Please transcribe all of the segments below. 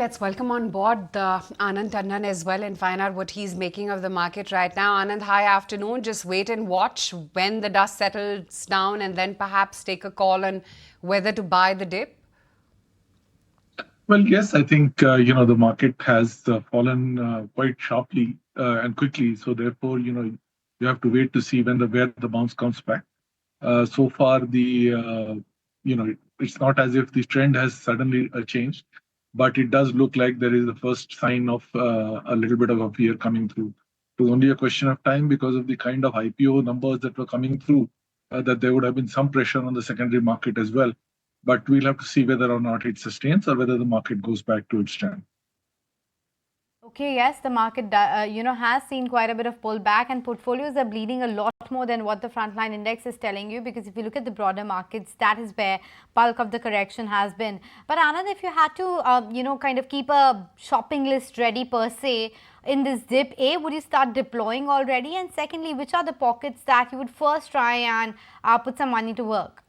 Let's welcome on board the Anand Tandon as well and find out what he's making of the market right now. Anand, hi afternoon. Just wait and watch when the dust settles down and then perhaps take a call on whether to buy the dip. Well, yes, I think the market has fallen quite sharply and quickly. So therefore, you have to wait to see where the bounce comes back. So far, it's not as if the trend has suddenly changed, but it does look like there is the first sign of a little bit of a fear coming through. It was only a question of time because of the kind of IPO numbers that were coming through, that there would have been some pressure on the secondary market as well. But we'll have to see whether or not it sustains or whether the market goes back to its trend. Okay, yes, the market, has seen quite a bit of pullback, and portfolios are bleeding a lot more than what the frontline index is telling you, because if you look at the broader markets, that is where bulk of the correction has been. But Anand, if you had to, kind of keep a shopping list ready per se in this dip, A, would you start deploying already? And secondly, which are the pockets that you would first try and put some money to work?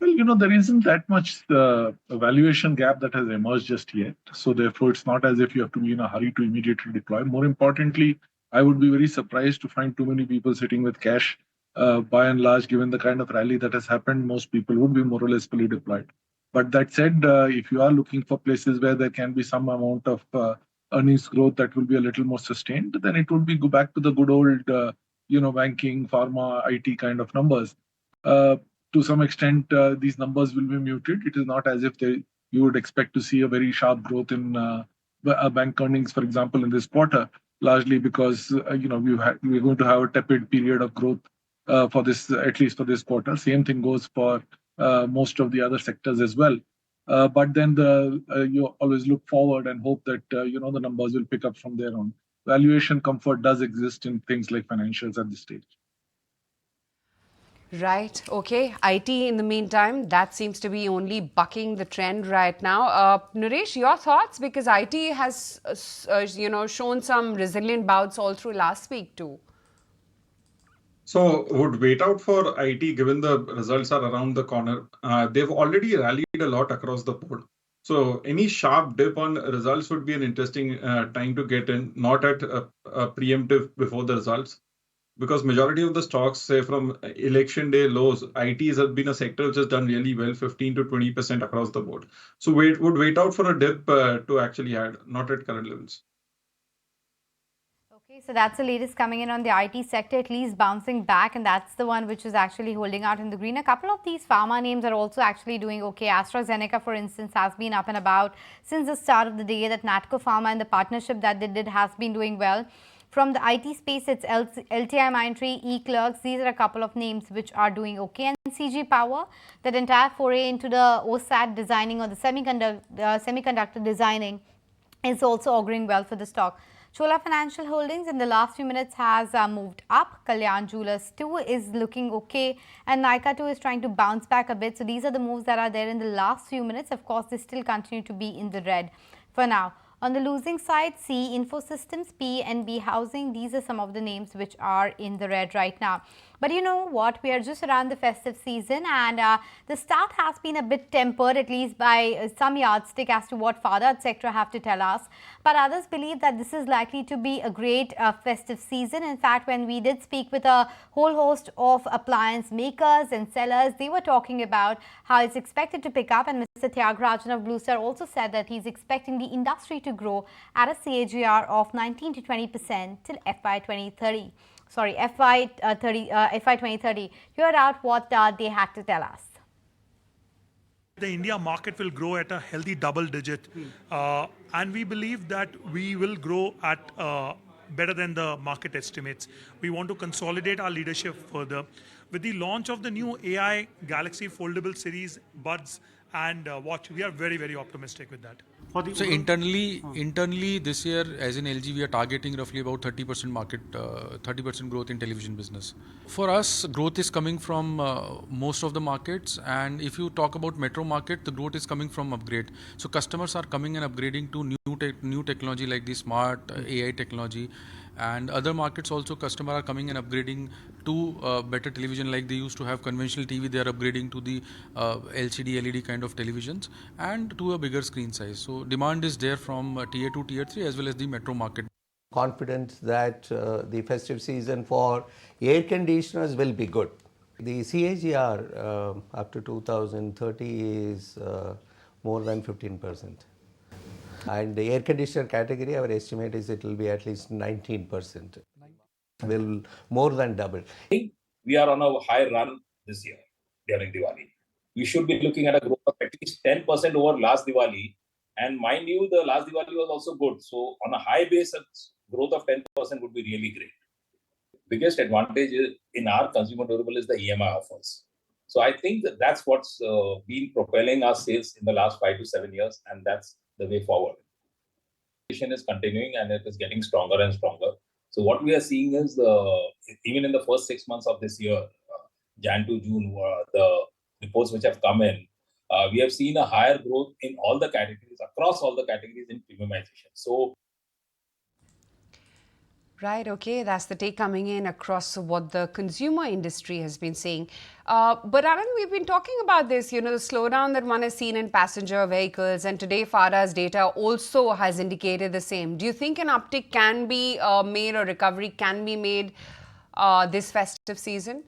Well, there isn't that much valuation gap that has emerged just yet. So therefore, it's not as if you have to be in a hurry to immediately deploy. More importantly, I would be very surprised to find too many people sitting with cash. By and large, given the kind of rally that has happened, most people would be more or less fully deployed. But that said, if you are looking for places where there can be some amount of earnings growth that will be a little more sustained, then it would be go back to the good old, banking, pharma, IT kind of numbers. Uh, to some extent, these numbers will be muted. It is not as if you would expect to see a very sharp growth in bank earnings, for example, in this quarter, largely because we're going to have a tepid period of growth for this, at least for this quarter. Same thing goes for most of the other sectors as well. But then you always look forward and hope that the numbers will pick up from there on. Valuation comfort does exist in things like financials at this stage. Right. Okay. IT in the meantime, that seems to be only bucking the trend right now. Naresh, your thoughts? Because IT has, shown some resilient bouts all through last week too. So would wait out for IT given the results are around the corner. They've already rallied a lot across the board. So any sharp dip on results would be an interesting time to get in, not at a preemptive before the results. Because majority of the stocks, say from election day lows, ITs have been a sector which has done really well, 15 to 20% across the board. So would wait out for a dip to actually add, not at current levels. Okay, so that's the latest coming in on the IT sector, at least bouncing back, and that's the one which is actually holding out in the green. A couple of these pharma names are also actually doing okay. AstraZeneca, for instance, has been up and about since the start of the day. That Natco Pharma and the partnership that they did has been doing well. From the IT space, it's LTI Mindtree, eClerx. These are a couple of names which are doing okay. And CG Power, that entire foray into the OSAT designing or the semiconductor designing is also auguring well for the stock. Chola Financial Holdings in the last few minutes has moved up. Kalyan Jewelers 2 is looking okay, and Nykaa 2 is trying to bounce back a bit. So these are the moves that are there in the last few minutes. Of course, they still continue to be in the red for now. On the losing side, C, Infosystems, PNB Housing. These are some of the names which are in the red right now. But you know what? We are just around the festive season, and the start has been a bit tempered, at least by some yardstick as to what Father, etc. have to tell us. But others believe that this is likely to be a great festive season. In fact, when we did speak with a whole host of appliance makers and sellers, they were talking about how it's expected to pick up. And Mr. Tyagarajan of Blue Star also said that he's expecting the industry to grow at a CAGR of 19 to 20% till FY 2030. Sorry, FY 2030. Hear out what they had to tell us. The India market will grow at a healthy double digit, and we believe that we will grow at better than the market estimates. We want to consolidate our leadership further. With the launch of the new AI Galaxy foldable series, Buds and Watch, we are very, very optimistic with that. So internally this year, as in LG, we are targeting roughly about 30% market, 30% growth in television business. For us, growth is coming from most of the markets, and if you talk about metro market, the growth is coming from upgrade. So customers are coming and upgrading to new new technology like the smart AI technology, and other markets also customer are coming and upgrading to better television. Like they used to have conventional TV, they are upgrading to the LCD LED kind of televisions and to a bigger screen size. So demand is there from tier 2 tier 3 as well as the metro market. Confident that the festive season for air conditioners will be good. The CAGR up to 2030 is more than 15%. And the air conditioner category, our estimate is it will be at least 19%. Will more than double. We are on a high run this year during Diwali. We should be looking at a growth of at least 10% over last Diwali. And mind you, the last Diwali was also good. So on a high base, a growth of 10% would be really great. Biggest advantage in our consumer durable is the EMI offers. So I think that's what's been propelling our sales in the last 5 to 7 years, and that's the way forward. Is continuing and it is getting stronger and stronger. So what we are seeing is even in the first 6 months of this year, Jan to June, the reports which have come in, we have seen a higher growth in all the categories, across all the categories in premiumization. So Right, okay, that's the take coming in across what the consumer industry has been saying. But Anand, we've been talking about this, the slowdown that one has seen in passenger vehicles, and today FADA's data also has indicated the same. Do you think an uptick can be made or recovery can be made this festive season?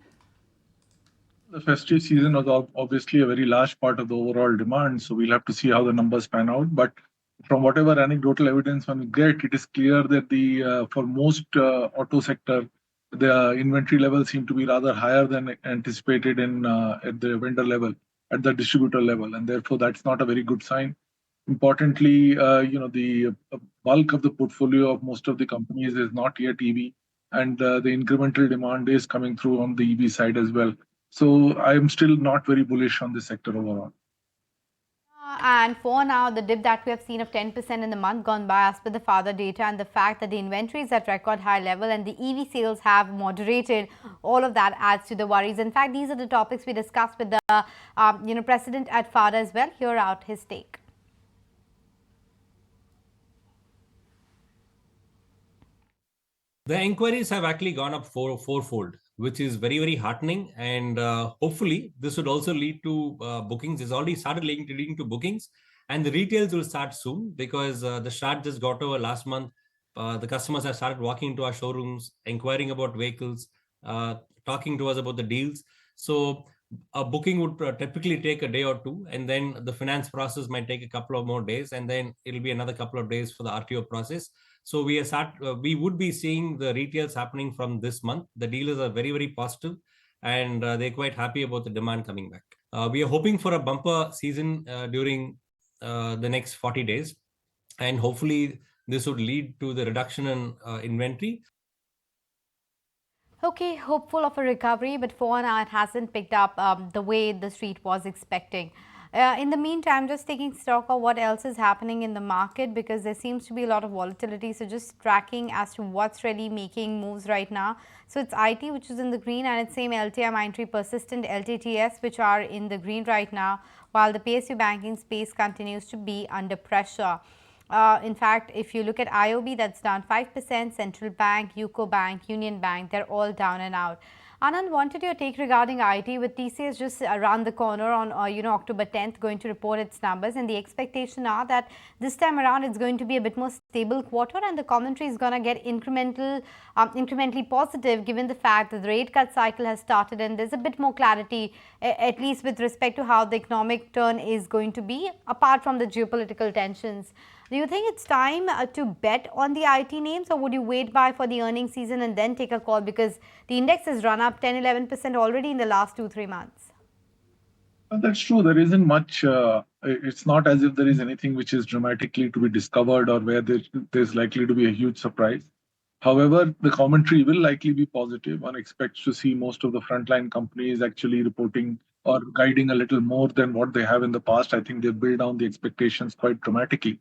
The festive season was obviously a very large part of the overall demand, so we'll have to see how the numbers pan out. But from whatever anecdotal evidence one get, it is clear that for most auto sector, the inventory levels seem to be rather higher than anticipated at the vendor level, at the distributor level, and therefore that's not a very good sign. Importantly, the bulk of the portfolio of most of the companies is not yet EV, and the incremental demand is coming through on the EV side as well. So I am still not very bullish on this sector overall. And for now, the dip that we have seen of 10% in the month gone by as per the FADA data, and the fact that the inventory is at record high level and the EV sales have moderated, all of that adds to the worries. In fact, these are the topics we discussed with the president at FADA as well. Hear out his take. The inquiries have actually gone up fourfold, which is very, very heartening. And hopefully, this would also lead to bookings. It's already started leading to bookings. And the retails will start soon because the Shraddh just got over last month. The customers have started walking into our showrooms, inquiring about vehicles, talking to us about the deals. So a booking would typically take a day or two, and then the finance process might take a couple of more days, and then it'll be another couple of days for the RTO process. So we would be seeing the retails happening from this month. The dealers are very, very positive, and they're quite happy about the demand coming back. We are hoping for a bumper season during the next 40 days, and hopefully this would lead to the reduction in inventory. Okay, hopeful of a recovery, but for now it hasn't picked up the way the street was expecting. In the meantime, just taking stock of what else is happening in the market, because there seems to be a lot of volatility. So just tracking as to what's really making moves right now. So it's IT, which is in the green, and it's same LTI, Mindtree, Persistent, LTTS, which are in the green right now, while the PSU banking space continues to be under pressure. In fact, if you look at IOB, that's down 5%, Central Bank, UCO Bank, Union Bank, they're all down and out. Anand, wanted your take regarding IT, with TCS just around the corner on October 10th going to report its numbers, and the expectation are that this time around it's going to be a bit more stable quarter, and the commentary is going to get incrementally positive given the fact that the rate cut cycle has started and there's a bit more clarity, at least with respect to how the economic turn is going to be, apart from the geopolitical tensions. Do you think it's time to bet on the IT names, or would you wait by for the earnings season and then take a call, because the index has run up 10-11% already in the last 2-3 months? That's true. There isn't much. It's not as if there is anything which is dramatically to be discovered or where there's likely to be a huge surprise. However, the commentary will likely be positive. One expects to see most of the frontline companies actually reporting or guiding a little more than what they have in the past. I think they build down the expectations quite dramatically.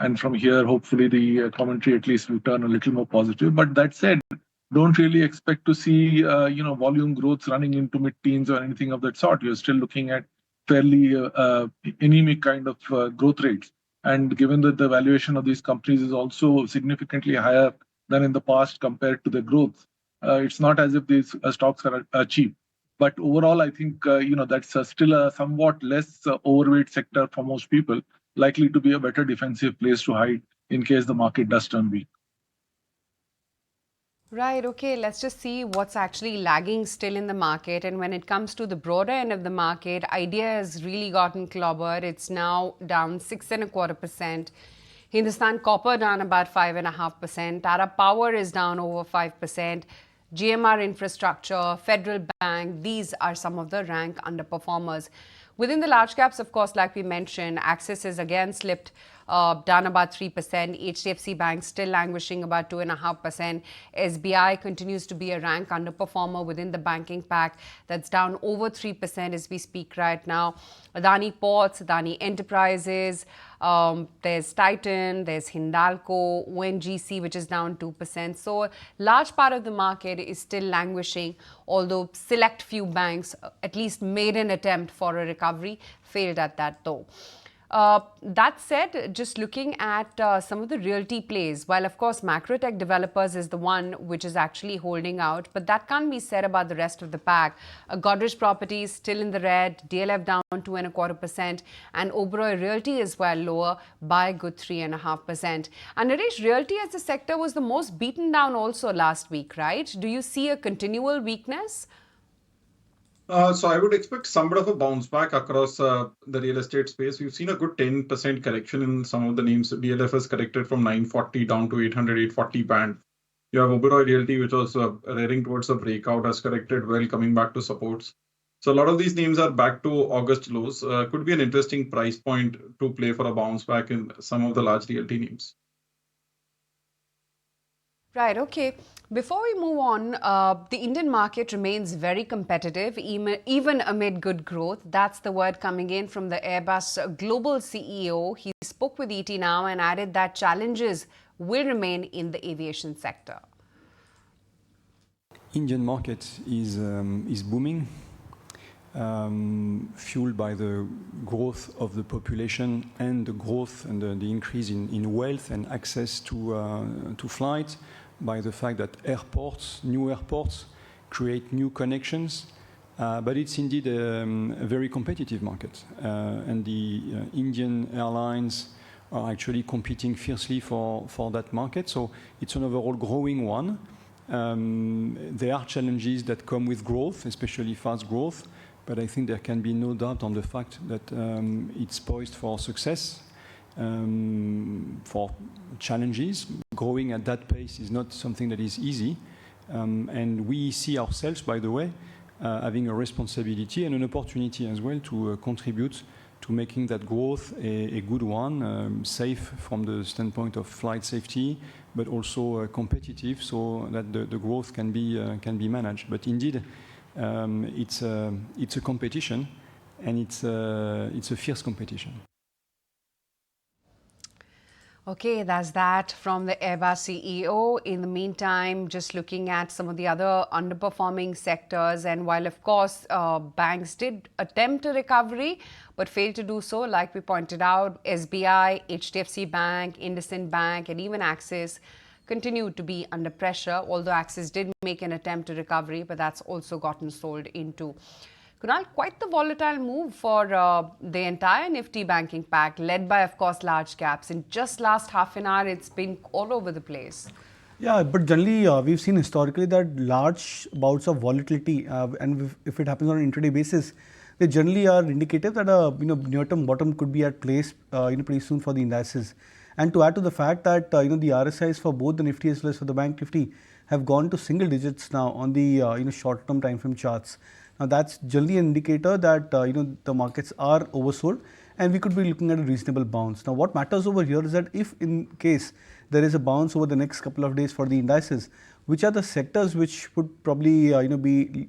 And from here, hopefully, the commentary at least will turn a little more positive. But that said, don't really expect to see volume growths running into mid-teens or anything of that sort. You're still looking at fairly anemic kind of growth rates. And given that the valuation of these companies is also significantly higher than in the past compared to the growth, it's not as if these stocks are cheap. But overall, I think that's still a somewhat less overweight sector for most people, likely to be a better defensive place to hide in case the market does turn weak. Right, okay, let's just see what's actually lagging still in the market. And when it comes to the broader end of the market, Idea has really gotten clobbered. It's now down 6.25%. Hindustan Copper down about 5.5%. Tata Power is down over 5%. GMR Infrastructure, Federal Bank, these are some of the rank underperformers. Within the large caps, of course, like we mentioned, Axis has again slipped, down about 3%. HDFC Bank still languishing about 2.5%. SBI continues to be a rank underperformer within the banking pack. That's down over 3% as we speak right now. Adani Ports, Adani Enterprises, there's Titan, there's Hindalco, ONGC, which is down 2%. So a large part of the market is still languishing, although select few banks at least made an attempt for a recovery, failed at that though. That said, just looking at some of the realty plays, while of course Macrotech Developers is the one which is actually holding out, but that can't be said about the rest of the pack. Godrej Properties still in the red, DLF down 2.25%, and Oberoi Realty as well lower by a good 3.5%. And Naresh, Realty as a sector was the most beaten down also last week, right? Do you see a continual weakness? So I would expect somewhat of a bounce back across the real estate space. We've seen a good 10% correction in some of the names. DLF has corrected from 940 down to 800, 840 band. You have Oberoi Realty, which was rearing towards a breakout, has corrected well, coming back to supports. So a lot of these names are back to August lows. Could be an interesting price point to play for a bounce back in some of the large realty names. Right, okay. Before we move on, the Indian market remains very competitive, even amid good growth. That's the word coming in from the Airbus global CEO. He spoke with ET Now and added that challenges will remain in the aviation sector. Indian market is booming, fueled by the growth of the population and the growth and the increase in wealth and access to flight, by the fact that new airports create new connections. But it's indeed a very competitive market. And the Indian airlines are actually competing fiercely for that market. So it's an overall growing one. There are challenges that come with growth, especially fast growth. But I think there can be no doubt on the fact that it's poised for success. For challenges, growing at that pace is not something that is easy. And we see ourselves, by the way, having a responsibility and an opportunity as well to contribute to making that growth a good one, safe from the standpoint of flight safety, but also competitive, so that the growth can be managed. But indeed, it's a competition, and it's a fierce competition. Okay, that's that from the Airbus CEO. In the meantime, just looking at some of the other underperforming sectors, and while of course banks did attempt a recovery but failed to do so, like we pointed out, SBI, HDFC Bank, IndusInd Bank and even Axis continued to be under pressure, although Axis did make an attempt at recovery, but that's also gotten sold into. Kunal, quite the volatile move for the entire Nifty banking pack, led by, of course, large caps. In just last half an hour, it's been all over the place. Yeah, but generally, we've seen historically that large bouts of volatility, and if it happens on an intraday basis, they generally are indicative that a near-term bottom could be at place pretty soon for the indices. And to add to the fact that the RSIs for both the Nifty as well as for the Bank Nifty have gone to single digits now on the short-term time frame charts. Now that's generally an indicator that the markets are oversold, and we could be looking at a reasonable bounce. Now what matters over here is that if in case there is a bounce over the next couple of days for the indices, which are the sectors which would probably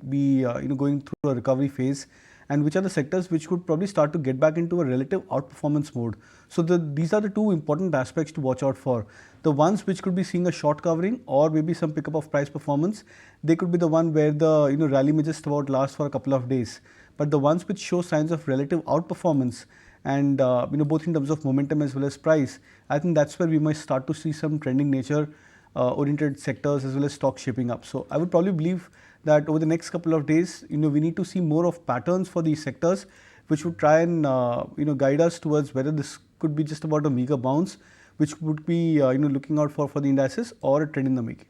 be going through a recovery phase, and which are the sectors which could probably start to get back into a relative outperformance mode. So these are the two important aspects to watch out for. The ones which could be seeing a short covering or maybe some pickup of price performance, they could be the one where the rally may just about last for a couple of days. But the ones which show signs of relative outperformance and both in terms of momentum as well as price. I think that's where we might start to see some trending nature oriented sectors as well as stocks shaping up. So I would probably believe that over the next couple of days, we need to see more of patterns for these sectors, which would try and guide us towards whether this could be just about a meager bounce, which would be looking out for the indices, or a trend in the making.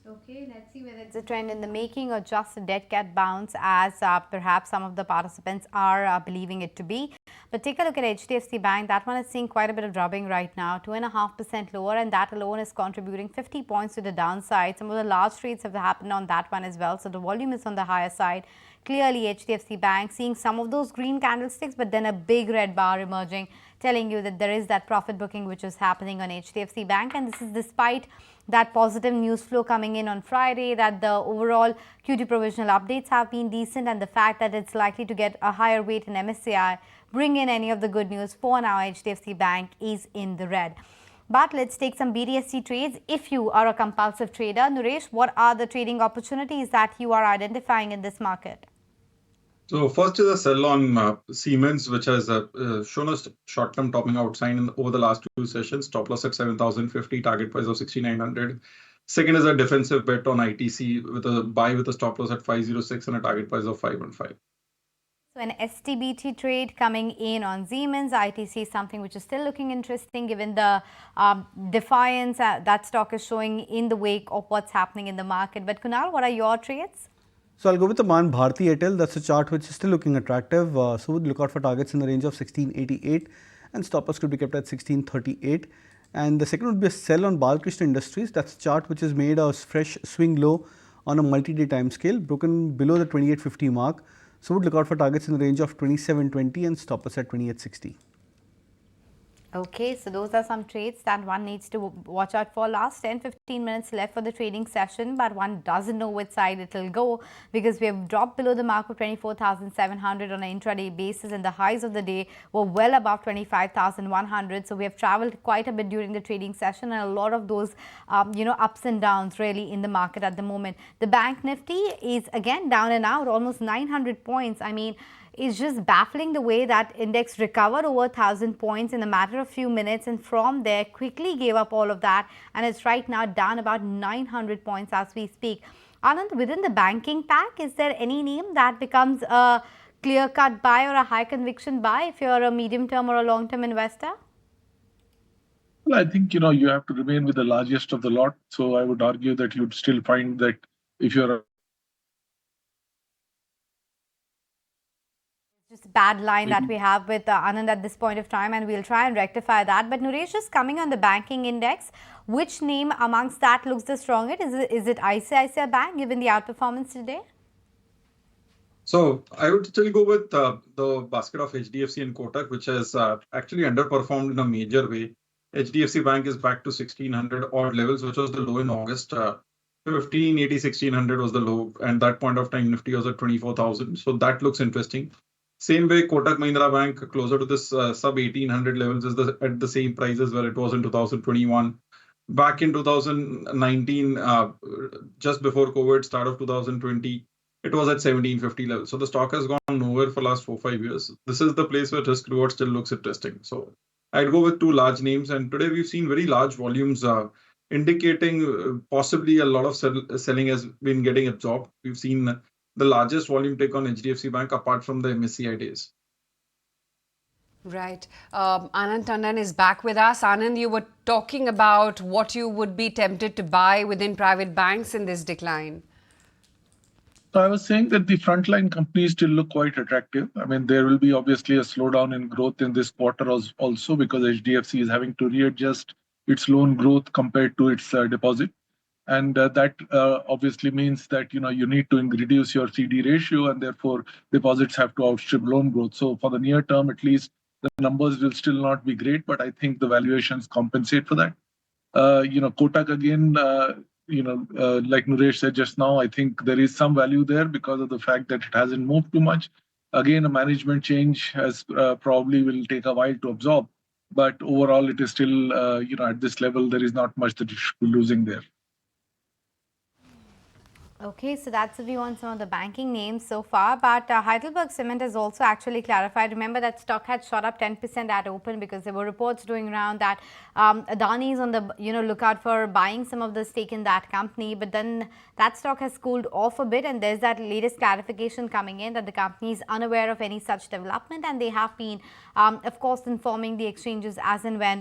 Okay, let's see whether it's a trend in the making or just a dead cat bounce, as perhaps some of the participants are believing it to be. But take a look at HDFC Bank. That one is seeing quite a bit of dropping right now, 2.5% lower, and that alone is contributing 50 points to the downside. Some of the large trades have happened on that one as well, so the volume is on the higher side. Clearly, HDFC Bank seeing some of those green candlesticks, but then a big red bar emerging, telling you that there is that profit booking which is happening on HDFC Bank, and this is despite that positive news flow coming in on Friday, that the overall QT provisional updates have been decent, and the fact that it's likely to get a higher weight in MSCI bring in any of the good news. For now, HDFC Bank is in the red. But let's take some BDSC trades. If you are a compulsive trader, Nuresh, what are the trading opportunities that you are identifying in this market? So first is a sell on Siemens, which has shown us short-term topping out sign over the last two sessions. Stop loss at 7,050, target price of 6,900. Second is a defensive bet on ITC with a buy with a stop loss at 506 and a target price of 515. So an STBT trade coming in on Siemens. ITC is something which is still looking interesting given the defiance that stock is showing in the wake of what's happening in the market. But Kunal, what are your trades? So I'll go with the Man Bharti Airtel. That's a chart which is still looking attractive. So we'd look out for targets in the range of 1688, and stop loss could be kept at 1638. And the second would be a sell on Balkrishna Industries. That's a chart which has made a fresh swing low on a multi-day time scale, broken below the 2850 mark. So we'd look out for targets in the range of 2720 and stop loss at 2860. Okay, so those are some trades that one needs to watch out for. Last 10-15 minutes left for the trading session, but one doesn't know which side it will go, because we have dropped below the mark of 24,700 on an intraday basis, and the highs of the day were well above 25,100. So we have traveled quite a bit during the trading session, and a lot of those ups and downs really in the market at the moment. The bank Nifty is again down and out, almost 900 points. I mean, it's just baffling the way that index recovered over 1,000 points in a matter of few minutes, and from there quickly gave up all of that, and it's right now down about 900 points as we speak. Anand, within the banking pack, is there any name that becomes a clear-cut buy or a high conviction buy if you're a medium-term or a long-term investor? Well, I think, you have to remain with the largest of the lot. So I would argue that you'd still find that if you're just a bad line that we have with Anand at this point of time, and we'll try and rectify that. But Nuresh, just coming on the banking index, which name amongst that looks the strongest? Is it ICICI Bank given the outperformance today? So I would still go with the basket of HDFC and Kotak, which has actually underperformed in a major way. HDFC Bank is back to 1600 odd levels, which was the low in August. 1580, 1600 was the low, and that point of time Nifty was at 24,000. So that looks interesting. Same way, Kotak Mahindra Bank closer to this sub 1800 levels is at the same prices where it was in 2021. Back in 2019, just before COVID, start of 2020, it was at 1750 levels. So the stock has gone nowhere for the last 4-5 years. This is the place where risk reward still looks interesting. So I'd go with two large names. And today we've seen very large volumes indicating possibly a lot of selling has been getting absorbed. We've seen the largest volume take on HDFC Bank apart from the MSCI days. Right. Anand Tandon is back with us. Anand, you were talking about what you would be tempted to buy within private banks in this decline. So I was saying that the frontline companies still look quite attractive. I mean, there will be obviously a slowdown in growth in this quarter also because HDFC is having to readjust its loan growth compared to its deposit. And that obviously means that you need to reduce your CD ratio, and therefore deposits have to outstrip loan growth. So for the near term, at least, the numbers will still not be great, but I think the valuations compensate for that. Kotak again, like Nuresh said just now, I think there is some value there because of the fact that it hasn't moved too much. Again, a management change has probably will take a while to absorb, but overall, it is still at this level there is not much that you should be losing there. Okay, so that's the view on some of the banking names so far. But Heidelberg Cement has also actually clarified. Remember that stock had shot up 10% at open because there were reports going around that Adani is on the lookout for buying some of the stake in that company. But then that stock has cooled off a bit, and there's that latest clarification coming in that the company is unaware of any such development, and they have been, of course, informing the exchanges as and when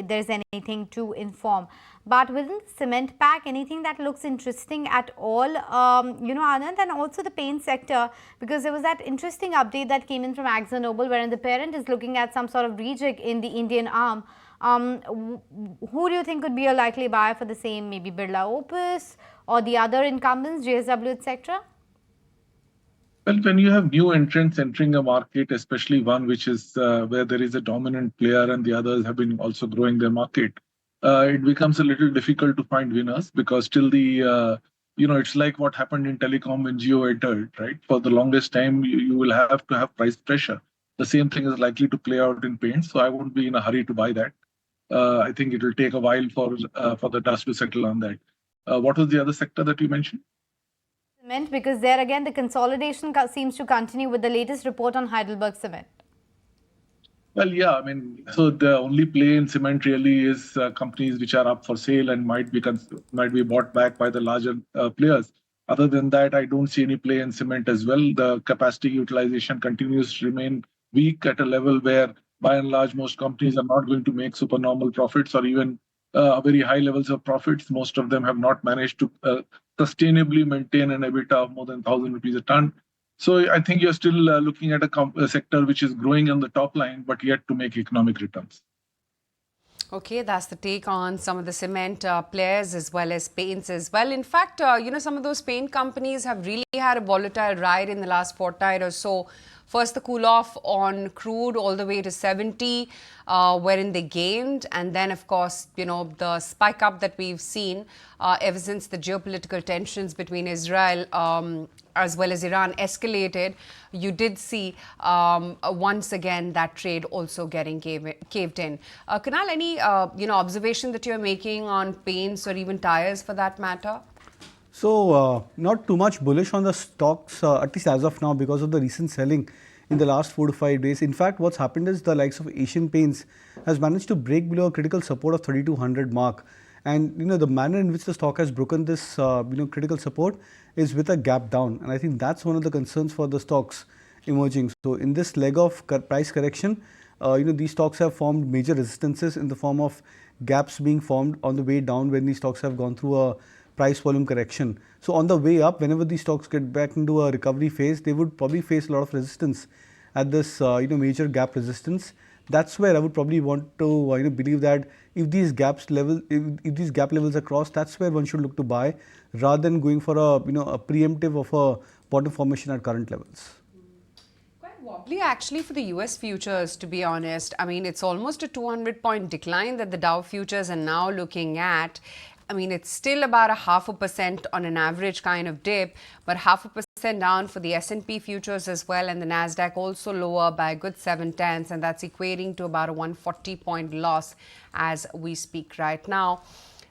there's anything to inform. But within the cement pack, anything that looks interesting at all, Anand, and also the paint sector, because there was that interesting update that came in from AkzoNobel, wherein the parent is looking at some sort of rejig in the Indian arm. Who do you think could be a likely buyer for the same? Maybe Birla Opus or the other incumbents, JSW, etc.? Well, when you have new entrants entering a market, especially one which is where there is a dominant player and the others have been also growing their market, it becomes a little difficult to find winners because till the it's like what happened in telecom when Jio entered, right? For the longest time, you will have to have price pressure. The same thing is likely to play out in paint, so I wouldn't be in a hurry to buy that. I think it will take a while for the dust to settle on that. What was the other sector that you mentioned? Cement, because there again the consolidation seems to continue with the latest report on Heidelberg Cement. Well, yeah, I mean, so the only play in cement really is companies which are up for sale and might be bought back by the larger players. Other than that, I don't see any play in cement as well. The capacity utilization continues to remain weak at a level where, by and large, most companies are not going to make supernormal profits or even very high levels of profits. Most of them have not managed to sustainably maintain an EBITDA of more than 1,000 rupees a ton. So I think you're still looking at a sector which is growing on the top line, but yet to make economic returns. Okay, that's the take on some of the cement players as well as paints as well. In fact, some of those paint companies have really had a volatile ride in the last fortnight or so. First, the cool off on crude all the way to 70, wherein they gained. And then, of course, the spike up that we've seen ever since the geopolitical tensions between Israel as well as Iran escalated. You did see once again that trade also getting caved in. Kunal, any observation that you're making on paints or even tires for that matter? So, not too much bullish on the stocks, at least as of now, because of the recent selling in the last 4 to 5 days. In fact, what's happened is the likes of Asian Paints has managed to break below a critical support of 3,200 mark. And, the manner in which the stock has broken this, critical support is with a gap down. And I think that's one of the concerns for the stocks emerging. So, in this leg of price correction, these stocks have formed major resistances in the form of gaps being formed on the way down when these stocks have gone through a price volume correction. So on the way up, whenever these stocks get back into a recovery phase, they would probably face a lot of resistance at this major gap resistance. That's where I would probably want to believe that if these gap levels are crossed, that's where one should look to buy rather than going for a preemptive of a bottom formation at current levels. Quite wobbly actually for the US futures, to be honest. I mean, it's almost a 200-point decline that the Dow futures are now looking at. I mean, it's still about 0.5% on an average kind of dip, but 0.5% down for the S&P futures as well, and the Nasdaq also lower by a good 0.7, and that's equating to about a 140-point loss as we speak right now.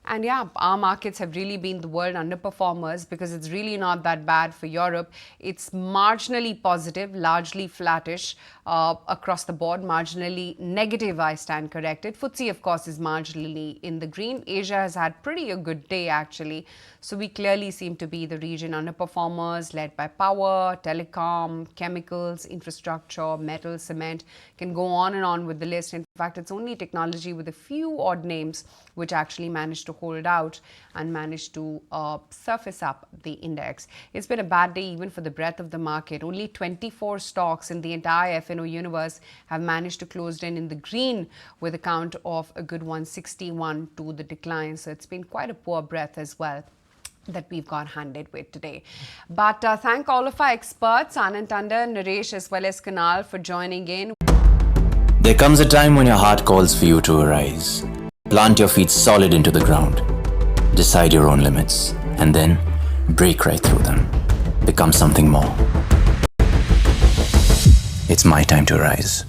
And yeah, our markets have really been the world underperformers because it's really not that bad for Europe. It's marginally positive, largely flattish across the board, marginally negative, I stand corrected. FTSE, of course, is marginally in the green. Asia has had pretty a good day, actually. So we clearly seem to be the region underperformers led by power, telecom, chemicals, infrastructure, metal, cement. Can go on and on with the list. In fact, it's only technology with a few odd names which actually managed to hold out and managed to surface up the index. It's been a bad day even for the breadth of the market. Only 24 stocks in the entire F&O universe have managed to close in the green with a count of a good 161 to the decline. So it's been quite a poor breadth as well that we've got handed with today. But thank all of our experts, Anand Tandon, Naresh as well as Kunal, for joining in. There comes a time when your heart calls for you to arise. Plant your feet solid into the ground. Decide your own limits. And then break right through them. Become something more. It's my time to rise.